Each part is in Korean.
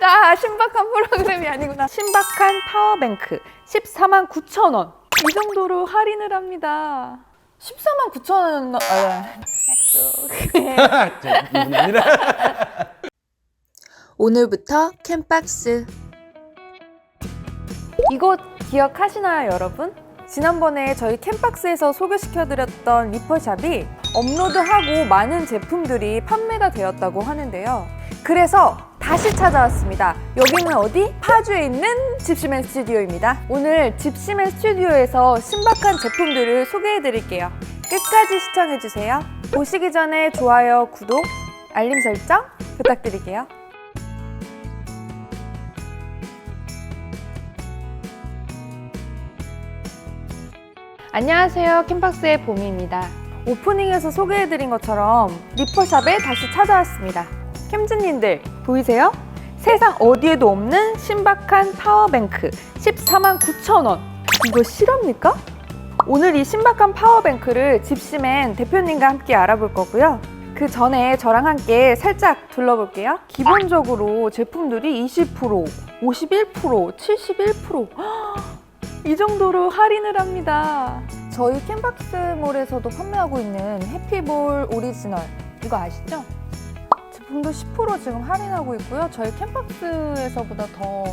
신박하다. 신박한 프로그램이 아니구나. 신박한 파워뱅크 149,000원. 이 정도로 할인을 합니다. 149,000원. 오늘부터 캠박스. 이거 기억하시나요, 여러분? 지난번에 저희 캠박스에서 소개시켜드렸던 리퍼샵이 업로드하고 많은 제품들이 판매가 되었다고 하는데요. 그래서 다시 찾아왔습니다. 여기는 어디? 파주에 있는 집시맨 스튜디오입니다. 오늘 집시맨 스튜디오에서 신박한 제품들을 소개해드릴게요. 끝까지 시청해주세요. 보시기 전에 좋아요, 구독, 알림 설정 부탁드릴게요. 안녕하세요, 캠박스의 봄이입니다. 오프닝에서 소개해드린 것처럼 리퍼샵에 다시 찾아왔습니다. 캠즈님들 보이세요? 세상 어디에도 없는 신박한 파워뱅크 149,000원. 이거 실합니까? 오늘 이 신박한 파워뱅크를 집시맨 대표님과 함께 알아볼 거고요. 그 전에 저랑 함께 살짝 둘러볼게요. 기본적으로 제품들이 20%, 51%, 71%. 이 정도로 할인을 합니다. 저희 캠박스몰에서도 판매하고 있는 해피볼 오리지널, 이거 아시죠? 제품도 10% 지금 할인하고 있고요. 저희 캠박스에서보다 더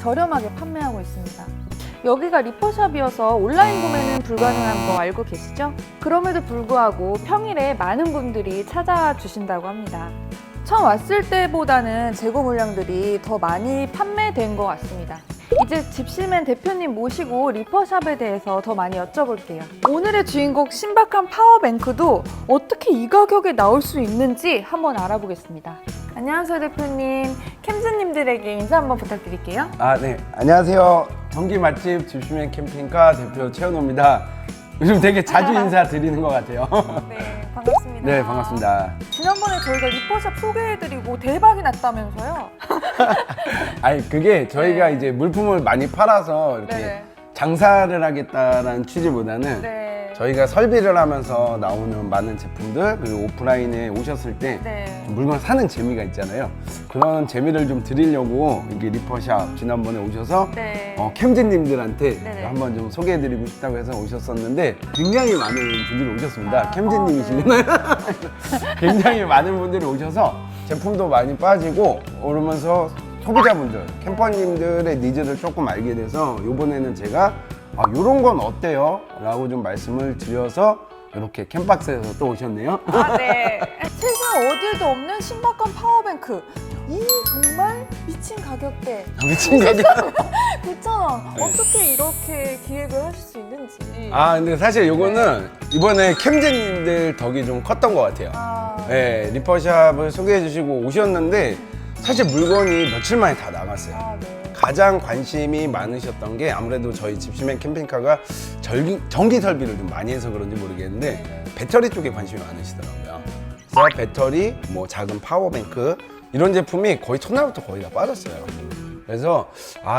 저렴하게 판매하고 있습니다. 여기가 리퍼샵이어서 온라인 구매는 불가능한 거 알고 계시죠? 그럼에도 불구하고 평일에 많은 분들이 찾아와 주신다고 합니다. 처음 왔을 때보다는 재고 물량들이 더 많이 판매된 것 같습니다. 이제 집시맨 대표님 모시고 리퍼샵에 대해서 더 많이 여쭤볼게요. 오늘의 주인공 신박한 파워뱅크도 어떻게 이 가격에 나올 수 있는지 한번 알아보겠습니다. 안녕하세요, 대표님. 캠즈님들에게 인사 한번 부탁드릴게요. 네. 안녕하세요. 전기 맛집 집시맨 캠핑카 대표 최현호입니다. 요즘 되게 자주 인사드리는 것 같아요. 네, 반갑습니다. 네, 반갑습니다. 지난번에 저희가 리퍼샵 소개해드리고 대박이 났다면서요? 아니, 그게 저희가 이제 물품을 많이 팔아서 이렇게 네네. 장사를 하겠다라는 취지보다는 네. 저희가 설비를 하면서 나오는 많은 제품들, 그리고 오프라인에 오셨을 때 네. 물건 사는 재미가 있잖아요. 그런 재미를 좀 드리려고 이게 리퍼샵 지난번에 오셔서 네. 캠즈님들한테 네네. 한번 좀 소개해드리고 싶다고 해서 오셨었는데 굉장히 많은 분들이 오셨습니다. 캠즈님이시려나요? 굉장히 많은 분들이 오셔서 제품도 많이 빠지고 오르면서 소비자분들, 캠퍼님들의 니즈를 조금 알게 돼서 이번에는 제가 이런 건 어때요? 라고 좀 말씀을 드려서 이렇게 캠박스에서 또 오셨네요. 네. 세상 어디에도 없는 신박한 파워뱅크. 이 정말 미친 가격대. 미친 가격. 9,000원. 네. 어떻게 이렇게 기획을 하실 수 있는지. 근데 사실 이거는 이번에 캠즈님들 덕이 좀 컸던 것 같아요. 네, 리퍼샵을 소개해 주시고 오셨는데 사실 물건이 며칠 만에 다 나갔어요. 네. 가장 관심이 많으셨던 게 아무래도 저희 집시맨 캠핑카가 전기 설비를 좀 많이 해서 그런지 모르겠는데 배터리 쪽에 관심이 많으시더라고요. 그래서 배터리, 뭐 작은 파워뱅크 이런 제품이 거의 첫날부터 거의 다 빠졌어요. 그래서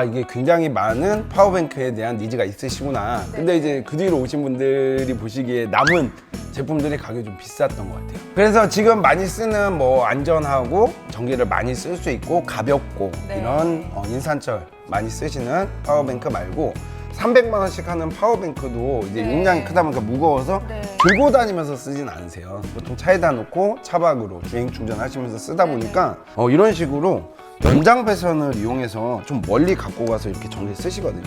이게 굉장히 많은 파워뱅크에 대한 니즈가 있으시구나. 근데 이제 그 뒤로 오신 분들이 보시기에 남은 제품들이 가격이 좀 비쌌던 것 같아요. 그래서 지금 많이 쓰는 뭐 안전하고 전기를 많이 쓸 수 있고 가볍고 이런 인산철 많이 쓰시는 파워뱅크 말고 300만 원씩 하는 파워뱅크도 이제 용량이 크다 보니까 무거워서 들고 다니면서 쓰진 않으세요. 보통 차에다 놓고 차박으로 주행 충전하시면서 쓰다 보니까 이런 식으로 연장 배선을 이용해서 좀 멀리 갖고 가서 이렇게 전기를 쓰시거든요.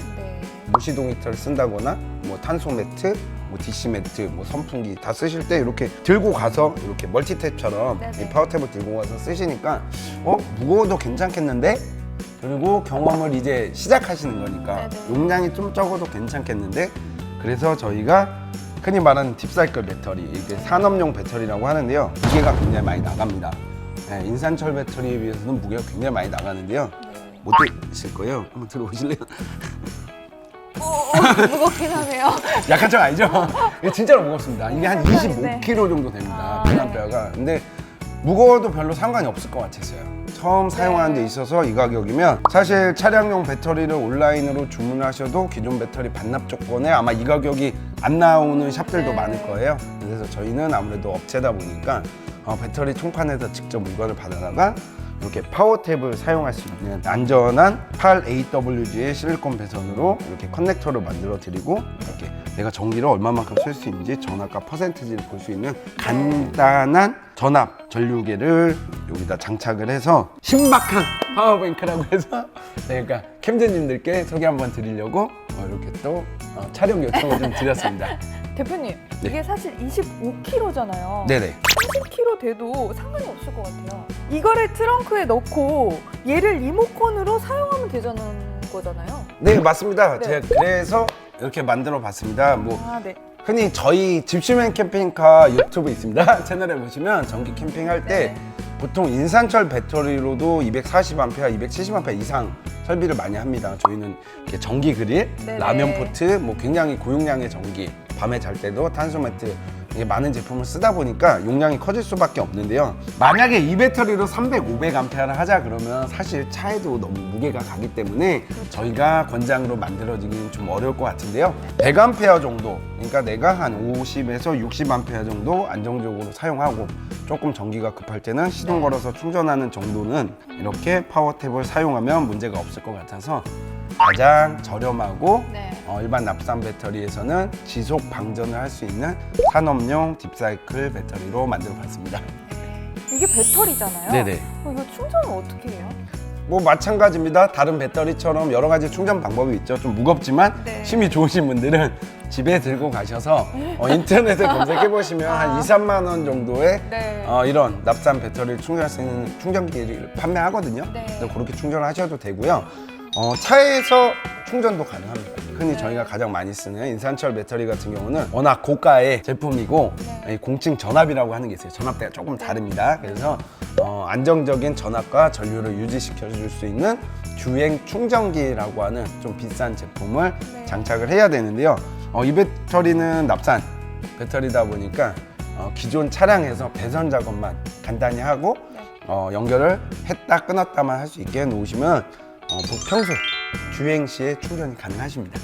무시동 히터를 쓴다거나 뭐 탄소 매트, 뭐 DC 매트, 뭐 선풍기 다 쓰실 때 이렇게 들고 가서 이렇게 멀티탭처럼 이 파워탭을 들고 가서 쓰시니까 무거워도 괜찮겠는데? 그리고 경험을 이제 시작하시는 거니까 용량이 좀 적어도 괜찮겠는데? 그래서 저희가 흔히 말하는 딥사이클 배터리, 이게 산업용 배터리라고 하는데요. 무게가 굉장히 많이 나갑니다. 인산철 배터리에 비해서는 무게가 굉장히 많이 나가는데요. 못 드실 거예요. 한번 들어보실래요? 무겁긴 하네요. 약한 척 아니죠? 이게 진짜로 무겁습니다. 이게 한 25kg 정도 됩니다. 배낭뼈가. 근데 무거워도 별로 상관이 없을 것 같았어요. 처음 사용하는 데 있어서 이 가격이면 사실 차량용 배터리를 온라인으로 주문하셔도 기존 배터리 반납 조건에 아마 이 가격이 안 나오는 샵들도 많을 거예요. 그래서 저희는 아무래도 업체다 보니까 배터리 총판에서 직접 물건을 받아다가 이렇게 파워탭을 사용할 수 있는 안전한 8AWG의 실리콘 배선으로 이렇게 커넥터를 만들어 드리고, 이렇게 내가 전기를 얼마만큼 쓸 수 있는지 전압과 퍼센티지를 볼 수 있는 간단한 전압 전류계를 여기다 장착을 해서 신박한 파워뱅크라고 해서 그러니까 캠즈님들께 소개 한번 드리려고 이렇게 또 촬영 요청을 좀 드렸습니다. 대표님, 네. 이게 사실 25kg잖아요. 네네. 30kg 돼도 상관이 없을 것 같아요. 이거를 트렁크에 넣고 얘를 리모컨으로 사용하면 되자는 거잖아요. 네, 맞습니다. 네. 제가 그래서 이렇게 만들어 봤습니다. 뭐 아, 네. 흔히 저희 집시맨 캠핑카 유튜브 있습니다. 채널에 보시면 전기 캠핑할 때 네. 보통 인산철 배터리로도 240A, 270A 이상 설비를 많이 합니다. 저희는 이렇게 전기 그릴, 네네. 라면 포트, 뭐 굉장히 고용량의 전기, 밤에 잘 때도 탄소 매트, 이게 많은 제품을 쓰다 보니까 용량이 커질 수밖에 없는데요. 만약에 이 배터리로 300, 500A를 하자 그러면 사실 차에도 너무 무게가 가기 때문에 저희가 권장으로 만들어지기는 좀 어려울 것 같은데요. 100A 정도, 그러니까 내가 한 50에서 60A 정도 안정적으로 사용하고 조금 전기가 급할 때는 시동 걸어서 충전하는 정도는 이렇게 파워탭을 사용하면 문제가 없을 것 같아서 가장 저렴하고 네. 일반 납산 배터리에서는 지속 방전을 할 수 있는 산업용 딥사이클 배터리로 만들어 봤습니다. 이게 배터리잖아요. 네네. 이거 충전은 어떻게 해요? 뭐 마찬가지입니다. 다른 배터리처럼 여러 가지 충전 방법이 있죠. 좀 무겁지만 네. 힘이 좋으신 분들은 집에 들고 가셔서 인터넷에 검색해 보시면 한 2, 3만 원 정도의 네. 이런 납산 배터리를 충전할 수 있는 충전기를 판매하거든요. 네. 그래서 그렇게 충전하셔도 되고요. 차에서 충전도 가능합니다. 흔히 네. 저희가 가장 많이 쓰는 인산철 배터리 같은 경우는 워낙 고가의 제품이고 네. 이 공칭 전압이라고 하는 게 있어요. 전압대가 조금 다릅니다. 그래서 안정적인 전압과 전류를 유지시켜 줄 수 있는 주행 충전기라고 하는 좀 비싼 제품을 네. 장착을 해야 되는데요. 이 배터리는 납산 배터리다 보니까 기존 차량에서 배선 작업만 간단히 하고 연결을 했다 끊었다만 할 수 있게 해 놓으시면 평소 주행 시에 충전이 가능하십니다.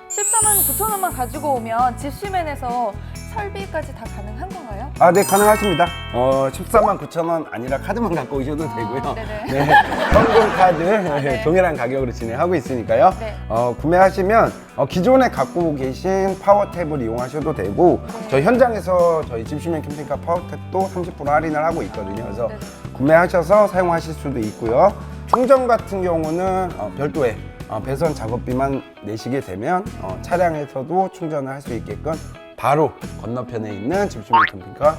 149,000원만 가지고 오면 집시맨에서 설비까지 다 가능한 건가요? 네, 가능하십니다. 149,000원 아니라 카드만 갖고 오셔도 되고요. 네네. 네, 현금 카드 네. 동일한 가격으로 진행하고 있으니까요. 네. 구매하시면 기존에 갖고 계신 파워탭을 이용하셔도 되고 저희 현장에서 저희 집시맨 캠핑카 파워탭도 30% 할인을 하고 있거든요. 그래서 네네. 구매하셔서 사용하실 수도 있고요. 충전 같은 경우는 별도의 배선 작업비만 내시게 되면 차량에서도 충전을 할 수 있게끔 바로 건너편에 있는 집시맨 캠핑카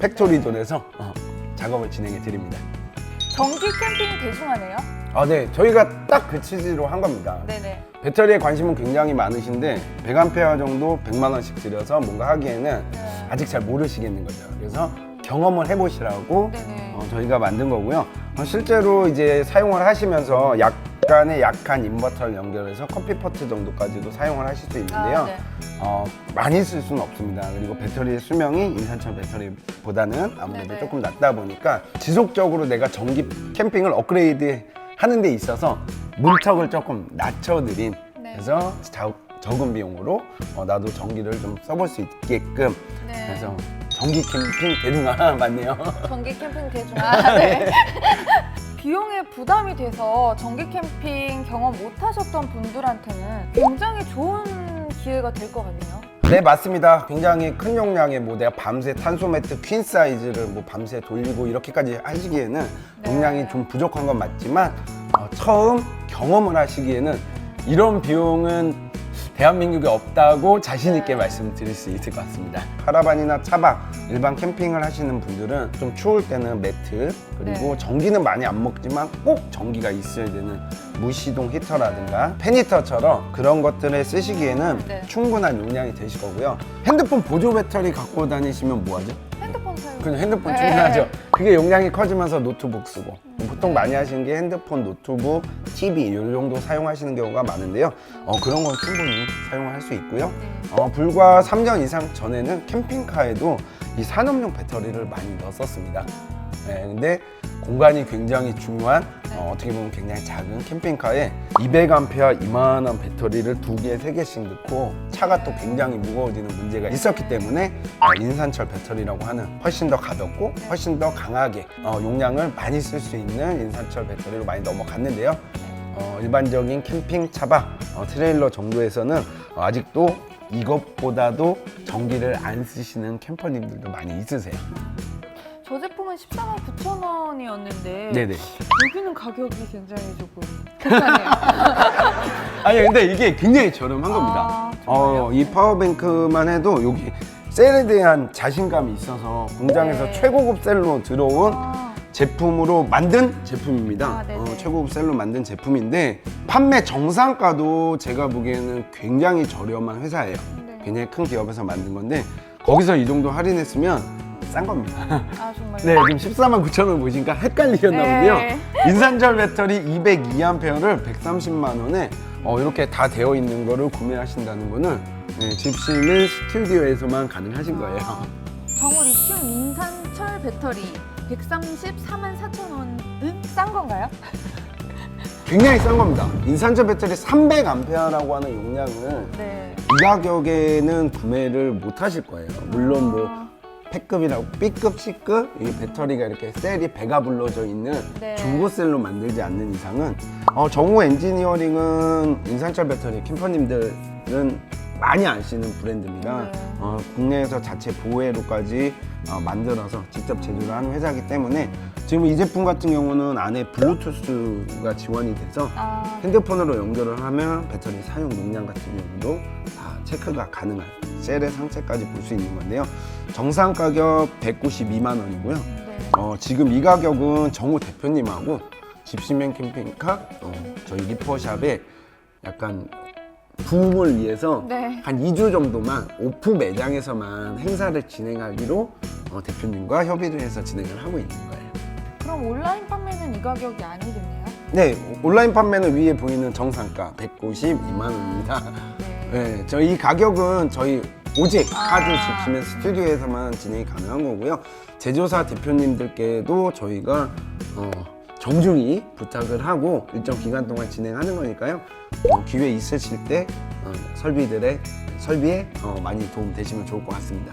팩토리존에서 작업을 진행해 드립니다. 전기 캠핑 대중하네요. 네, 저희가 딱 그 취지로 한 겁니다. 네네. 배터리에 관심은 굉장히 많으신데 100A 정도 100만 원씩 들여서 뭔가 하기에는 네. 아직 잘 모르시겠는 거죠. 그래서 경험을 해보시라고 네네. 저희가 만든 거고요. 실제로 이제 사용을 하시면서 약간의 약한 인버터를 연결해서 커피 포트 정도까지도 사용을 하실 수 있는데요. 네. 많이 쓸 수는 없습니다. 그리고 배터리의 수명이 인산철 배터리보다는 아무래도 네네. 조금 낮다 보니까 지속적으로 내가 전기 캠핑을 업그레이드 하는 데 있어서 문턱을 조금 낮춰드린 네. 그래서 적은 비용으로 나도 전기를 좀 써볼 수 있게끔 네. 그래서 전기 캠핑 대중화 맞네요. 전기 캠핑 대중화. 네. 비용에 부담이 돼서 전기 캠핑 경험 못 하셨던 분들한테는 굉장히 좋은 기회가 될 것 같네요. 네, 맞습니다. 굉장히 큰 용량의 내가 밤새 탄소 매트 퀸 사이즈를 밤새 돌리고 이렇게까지 하시기에는 네. 용량이 좀 부족한 건 맞지만 처음 경험을 하시기에는 이런 비용은 대한민국에 없다고 자신 있게 네. 말씀드릴 수 있을 것 같습니다. 카라반이나 차박, 일반 캠핑을 하시는 분들은 좀 추울 때는 매트 그리고 네. 전기는 많이 안 먹지만 꼭 전기가 있어야 되는 무시동 히터라든가 팬히터처럼 그런 것들을 쓰시기에는 네. 충분한 용량이 되실 거고요. 핸드폰 보조 배터리 갖고 다니시면 뭐하죠? 핸드폰 사용. 그냥 핸드폰 네. 충전하죠. 그게 용량이 커지면서 노트북 쓰고 보통 많이 하시는 게 핸드폰, 노트북, TV 이 정도 사용하시는 경우가 많은데요. 그런 건 충분히 사용할 수 있고요. 네. 불과 3년 이상 전에는 캠핑카에도 이 산업용 배터리를 많이 넣었었습니다. 네, 근데 공간이 굉장히 중요한 어떻게 보면 굉장히 작은 캠핑카에 200A 이만한 배터리를 2개, 3개씩 넣고 차가 또 굉장히 무거워지는 문제가 있었기 때문에 인산철 배터리라고 하는 훨씬 더 가볍고 훨씬 더 강하게 용량을 많이 쓸 수 있는 인산철 배터리로 많이 넘어갔는데요. 일반적인 캠핑 차박 트레일러 정도에서는 아직도 이것보다도 전기를 안 쓰시는 캠퍼님들도 많이 있으세요. 저 제품은 149,000원이었는데 네네. 여기는 가격이 굉장히 조금 괜찮네요. 아니 근데 이게 굉장히 저렴한 겁니다. 정말요? 이 파워뱅크만 해도 여기 셀에 대한 자신감이 있어서 공장에서 네. 최고급 셀로 들어온 아, 제품으로 만든 제품입니다. 아, 네네. 최고급 셀로 만든 제품인데 판매 정상가도 제가 보기에는 굉장히 저렴한 회사예요. 네. 굉장히 큰 기업에서 만든 건데 거기서 이 정도 할인했으면 싼 겁니다. 아 정말요? 네, 지금 149,000원 보시니까 헷갈리셨나 본데요. 네. 인산철 배터리 202A를 130만 원에 이렇게 다 되어 있는 거를 구매하신다는 거는 집시민 스튜디오에서만 가능하신 거예요. 정우 리튬 인산철 배터리 134,400,000원은 싼 건가요? 굉장히 싼 겁니다. 인산철 배터리 300A라고 하는 용량을 네. 이 가격에는 구매를 못 하실 거예요. 물론 뭐 B급이라고 B급, C급 이 배터리가 이렇게 셀이 배가 불러져 있는 네. 중고셀로 만들지 않는 이상은 정우 엔지니어링은 인산철 배터리 캠퍼님들은 많이 아시는 브랜드입니다. 네. 국내에서 자체 보호회로까지 만들어서 직접 제조를 하는 회사이기 때문에 지금 이 제품 같은 경우는 안에 블루투스가 지원이 돼서 핸드폰으로 연결을 하면 배터리 사용 용량 같은 경우도 다 체크가 가능한 셀의 상태까지 볼 수 있는 건데요. 정상 가격 192만 원이고요. 네. 지금 이 가격은 정우 대표님하고 집시맨 캠핑카 저희 리퍼샵에 약간 부음을 위해서 네. 한 2주 정도만 오프 매장에서만 행사를 진행하기로 대표님과 협의를 해서 진행을 하고 있는 거예요. 그럼 온라인 판매는 이 가격이 아니겠네요? 네, 온라인 판매는 위에 보이는 정상가 192만 원입니다. 네, 저희 가격은 저희 오직 카드 집시맨 스튜디오에서만 진행이 가능한 거고요. 제조사 대표님들께도 저희가 정중히 부탁을 하고 일정 기간 동안 진행하는 거니까요. 기회 있으실 때 설비에 많이 도움 되시면 좋을 것 같습니다.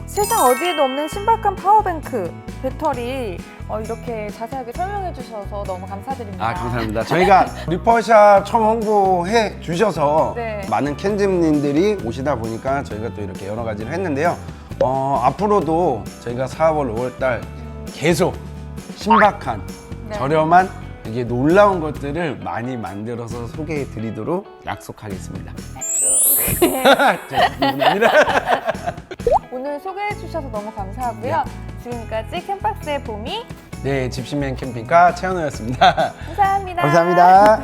세상 어디에도 없는 신박한 파워뱅크 배터리 이렇게 자세하게 설명해 주셔서 너무 감사드립니다. 감사합니다. 저희가 리퍼샵 처음 홍보해 주셔서 네. 많은 캔즘님들이 오시다 보니까 저희가 또 이렇게 여러 가지를 했는데요. 앞으로도 저희가 4월, 5월달 계속 신박한 네. 저렴한 이게 놀라운 것들을 많이 만들어서 소개해 드리도록 약속하겠습니다. 감사합니다. 오늘 소개해 주셔서 너무 감사하고요. 지금까지 캠박스의 봄이 네, 집시맨 캠핑카 최현우였습니다. 감사합니다. 감사합니다.